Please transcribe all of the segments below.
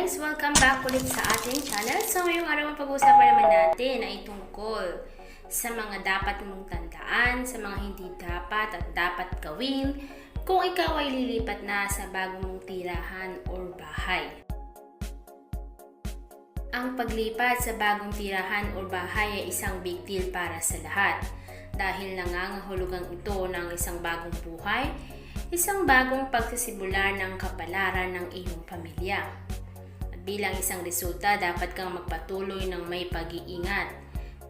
guys! Welcome back ulit sa ating channel. So ngayong araw ang pag-uusapan naman natin ay tungkol sa mga dapat mong tandaan, sa mga hindi dapat at dapat gawin kung ikaw ay lilipat na sa bagong mong tirahan or bahay. Ang paglipat sa bagong tirahan or bahay ay isang big deal para sa lahat dahil nangangahulugan ito ng isang bagong buhay, isang bagong pagsisimula ng kapalaran ng iyong pamilya. At bilang isang resulta, dapat kang magpatuloy ng may pag-iingat.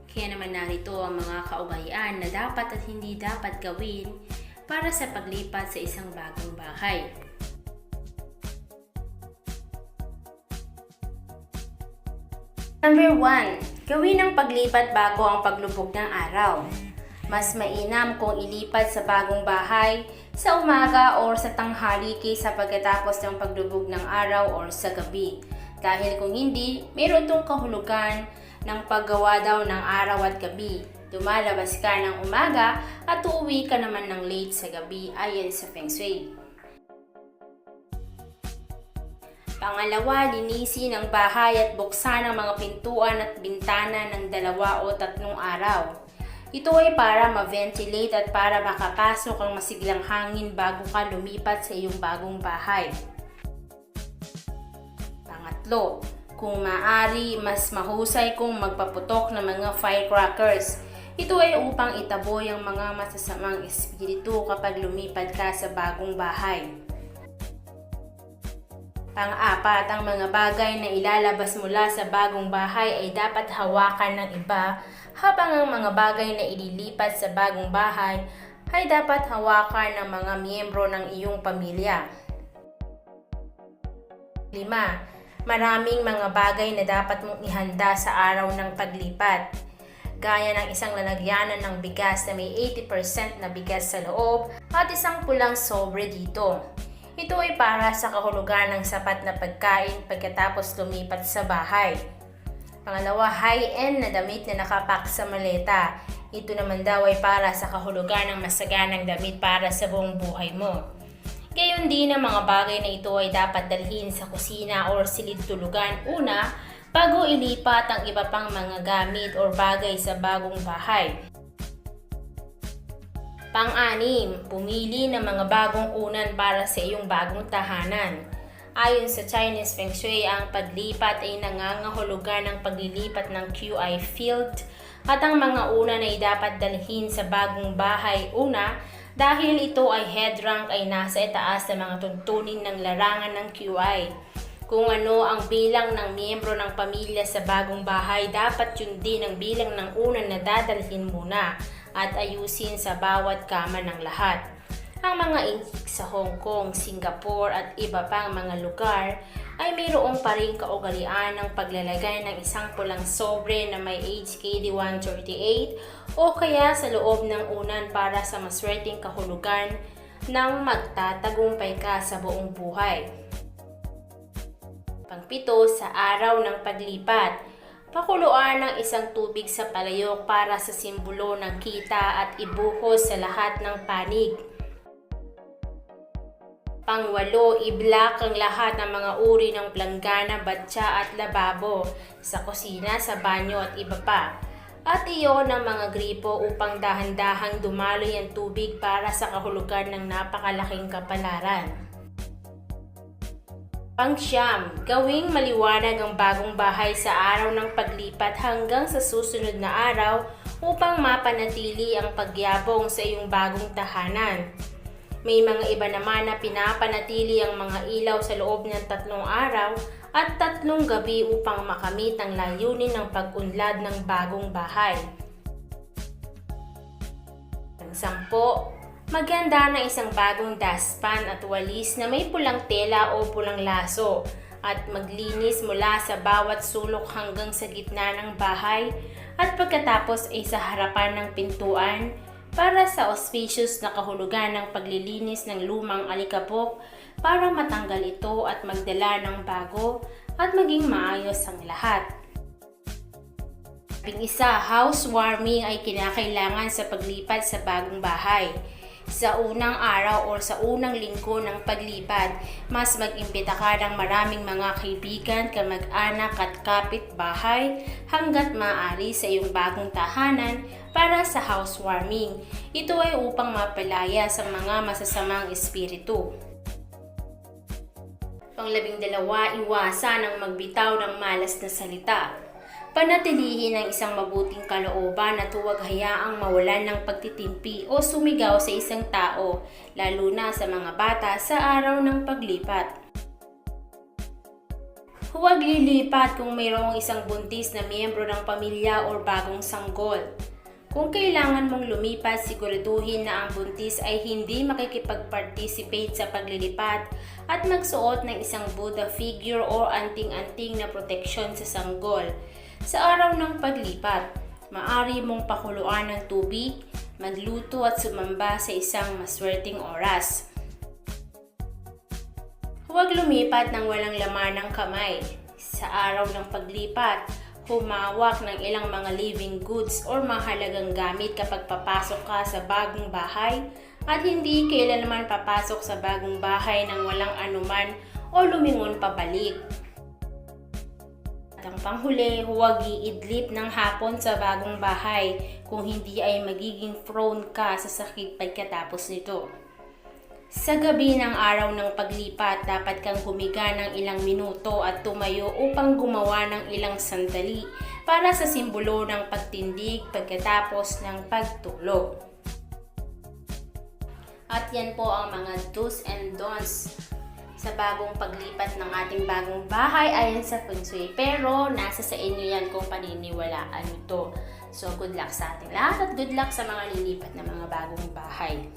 Kaya naman narito ang mga kaugalian na dapat at hindi dapat gawin para sa paglipat sa isang bagong bahay. Number 1. Gawin ang paglipat bago ang paglubog ng araw. Mas mainam kung ilipat sa bagong bahay sa umaga o sa tanghali kaysa pagkatapos ng paglubog ng araw o sa gabi. Dahil kung hindi, mayroon itong kahulugan ng paggawa daw ng araw at gabi. Lumalabas ka ng umaga at uuwi ka naman ng late sa gabi ayon sa Feng Shui. Pangalawa, linisin ang bahay at buksan ang mga pintuan at bintana ng 2 o 3 araw. Ito ay para ma-ventilate at para makapasok ang masiglang hangin bago ka lumipat sa iyong bagong bahay. Pangatlo, kung maaari, mas mahusay kung magpaputok ng mga firecrackers. Ito ay upang itaboy ang mga masasamang espiritu kapag lumipad ka sa bagong bahay. Pang-apat, ang mga bagay na ilalabas mula sa bagong bahay ay dapat hawakan ng iba, habang ang mga bagay na ililipat sa bagong bahay ay dapat hawakan ng mga miyembro ng iyong pamilya. 5. Maraming mga bagay na dapat mong ihanda sa araw ng paglipat, gaya ng isang lalagyanan ng bigas na may 80% na bigas sa loob at isang pulang sobre dito. Ito ay para sa kahulugan ng sapat na pagkain pagkatapos lumipat sa bahay. Pangalawa, high-end na damit na nakapak sa maleta. Ito naman daw ay para sa kahulugan ng masaganang damit para sa buong buhay mo. Gayon din ang mga bagay na ito ay dapat dalhin sa kusina o silid tulugan una bago ilipat ang iba pang mga gamit o bagay sa bagong bahay. Pang-6, pumili ng mga bagong unan para sa iyong bagong tahanan. Ayon sa Chinese Feng Shui, ang paglipat ay nangangahulugan ng paglilipat ng QI field at ang mga unan ay dapat dalhin sa bagong bahay una dahil ito ay head rank ay nasa itaas sa mga tuntunin ng larangan ng QI. Kung ano ang bilang ng miyembro ng pamilya sa bagong bahay, dapat yun din ang bilang ng unan na dadalhin muna at ayusin sa bawat kama ng lahat. Ang mga inggik sa Hong Kong, Singapore at iba pang mga lugar ay mayroong pa ring kaugalian ng paglalagay ng isang pulang sobre na may HKD 138 o kaya sa loob ng unan para sa maswerteng kahulugan ng magtatagumpay ka sa buong buhay. Pang-7, sa araw ng paglipat, pakuluan ng isang tubig sa palayok para sa simbolo ng kita at ibuhos sa lahat ng panig. Pang-8, i-block ang lahat ng mga uri ng planggana, batya at lababo sa kusina, sa banyo at iba pa. At iyon ang mga gripo upang dahan-dahang dumaloy ang tubig para sa kahulugan ng napakalaking kapalaran. Pang-9, gawing maliwanag ang bagong bahay sa araw ng paglipat hanggang sa susunod na araw upang mapanatili ang pagyabong sa iyong bagong tahanan. May mga iba naman na pinapanatili ang mga ilaw sa loob ng 3 araw at 3 gabi upang makamit ang layunin ng pag-unlad ng bagong bahay. Pang-10, maganda na isang bagong dustpan at walis na may pulang tela o pulang laso at maglinis mula sa bawat sulok hanggang sa gitna ng bahay at pagkatapos ay sa harapan ng pintuan para sa auspicious na kahulugan ng paglilinis ng lumang alikabok para matanggal ito at magdala ng bago at maging maayos ang lahat. Pang-11, housewarming ay kinakailangan sa paglipat sa bagong bahay. Sa unang araw o sa unang linggo ng paglipat, mas mag-imbita ka ng maraming mga kaibigan, kamag-anak at kapitbahay hanggat maaari sa iyong bagong tahanan para sa housewarming. Ito ay upang mapalaya sa mga masasamang espiritu. Pang-12, iwasan ang magbitaw ng malas na salita. Panatilihin ang isang mabuting kalooban at huwag hayaang mawalan ng pagtitimpi o sumigaw sa isang tao, lalo na sa mga bata sa araw ng paglipat. Huwag lilipat kung mayroong isang buntis na miyembro ng pamilya o bagong sanggol. Kung kailangan mong lumipat, siguraduhin na ang buntis ay hindi makikipag-participate sa paglilipat at magsuot ng isang Buddha figure o anting-anting na proteksyon sa sanggol. Sa araw ng paglipat, maaari mong pakuluan ng tubig, magluto at sumamba sa isang maswerteng oras. Huwag lumipat ng walang laman ng kamay. Sa araw ng paglipat, humawak ng ilang mga living goods o mahalagang gamit kapag papasok ka sa bagong bahay at hindi kailanman papasok sa bagong bahay ng walang anuman o lumingon pabalik. At ang panghuli, huwag iidlip ng hapon sa bagong bahay kung hindi ay magiging prone ka sa sakit pagkatapos nito. Sa gabi ng araw ng paglipat, dapat kang humiga ng ilang minuto at tumayo upang gumawa ng ilang sandali para sa simbolo ng pagtindig pagkatapos ng pagtulog. At yan po ang mga do's and don'ts sa bagong paglipat ng ating bagong bahay ayon sa Feng Shui. Pero nasa sa inyo yan kung paniniwalaan ito. So good luck sa ating lahat at good luck sa mga lilipat na mga bagong bahay.